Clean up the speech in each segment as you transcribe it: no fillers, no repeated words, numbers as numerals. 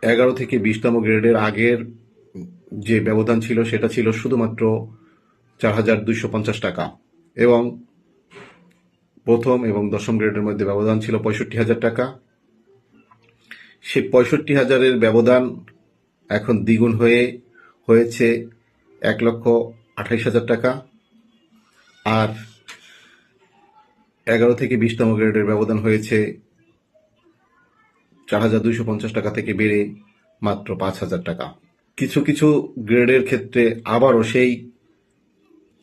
11 থেকে 20তম গ্রেডের আগের যে ব্যবধান ছিল সেটা ছিল শুধুমাত্র 4,250 টাকা, এবং প্রথম এবং দশম গ্রেডের মধ্যে ব্যবধান ছিল 65,000 টাকা। সেই 65,000-এর ব্যবধান এখন দ্বিগুণ হয়েছে 1,28,000 টাকা। আর 11 থেকে 20তম গ্রেডের ব্যবধান হয়েছে 4,250 টাকা থেকে বেড়ে মাত্র 5,000 টাকা। কিছু কিছু গ্রেডের ক্ষেত্রে আবারও সেই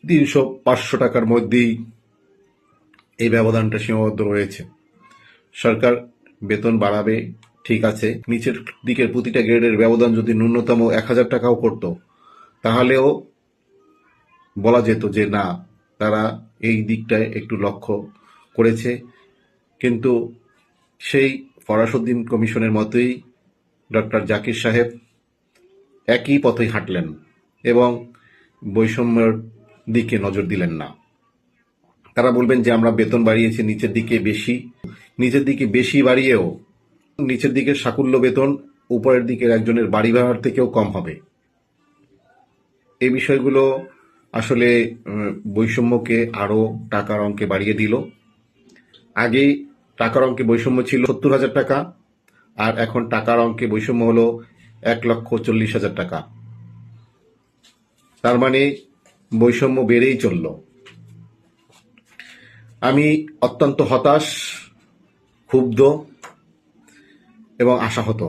300-500 টাকার মধ্যেই এই ব্যবধানটা সীমাবদ্ধ রয়েছে। সরকার বেতন বাড়াবে, ঠিক আছে, নিচের দিকের প্রতিটা গ্রেডের ব্যবধান যদি ন্যূনতম 1,000 টাকাও করত, তাহলেও বলা যেত যে না, তারা এই দিকটায় একটু লক্ষ্য করেছে। কিন্তু সেই ফরাসউদ্দিন কমিশনের মতোই ডক্টর জাকির সাহেব একই পথেই হাঁটলেন এবং বৈষম্যের দিকে নজর দিলেন না। তারা বলবেন যে আমরা বেতন বাড়িয়েছি নিচের দিকে বেশি বাড়িয়েও নিচের দিকের সাকুল্য বেতন উপরের দিকের একজনের বাড়ি ভাড়ার থেকেও কম হবে। এই বিষয়গুলো আসলে বৈষম্যকে আরো টাকার অঙ্কে বাড়িয়ে দিল। আগে টাকার অঙ্কে বৈষম্য ছিল 70,000 টাকা, আর এখন টাকার অঙ্কে বৈষম্য হলো 1,40,000 টাকা। তার মানে বৈষম্য বেড়েই চলল। আমি অত্যন্ত হতাশ, ক্ষুব্ধ এবং আশাহত।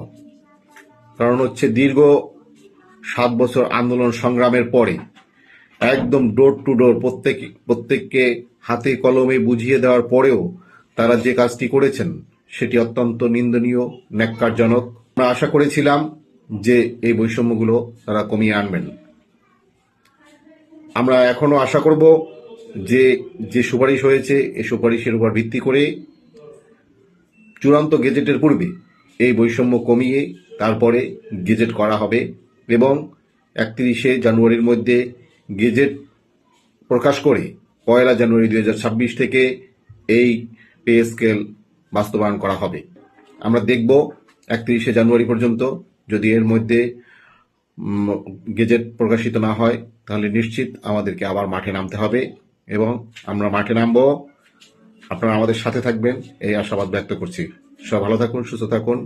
কারণ হচ্ছে দীর্ঘ 7 বছর আন্দোলন সংগ্রামের পরে একদম ডোর টু ডোর প্রত্যেককে হাতে কলমে বুঝিয়ে দেওয়ার পরেও তারা যে কাজটি করেছেন সেটি অত্যন্ত নিন্দনীয়, ন্যাক্কারজনক। আমরা আশা করেছিলাম যে এই বৈষম্যগুলো তারা কমিয়ে আনবেন। আমরা এখনো আশা করব যে যে সুপারিশ হয়েছে এই সুপারিশের উপর ভিত্তি করে চূড়ান্ত গেজেটের পূর্বে এই বৈষম্য কমিয়ে তারপরে গেজেট করা হবে এবং 31শে জানুয়ারির মধ্যে গেজেট প্রকাশ করে 1 জানুয়ারি 2026 থেকে এই পে স্কেল বাস্তবায়ন করা হবে। আমরা দেখব 31শে জানুয়ারি পর্যন্ত যদি এর মধ্যে গেজেট প্রকাশিত না হয় তাহলে নিশ্চিত আমাদেরকে আবার মাঠে নামতে হবে এবং আমরা মাঠে নামব। আপনারা আমাদের সাথে থাকবেন এই আশাবাদ ব্যক্ত করছি। সব ভালো থাকুন, সুস্থ থাকুন।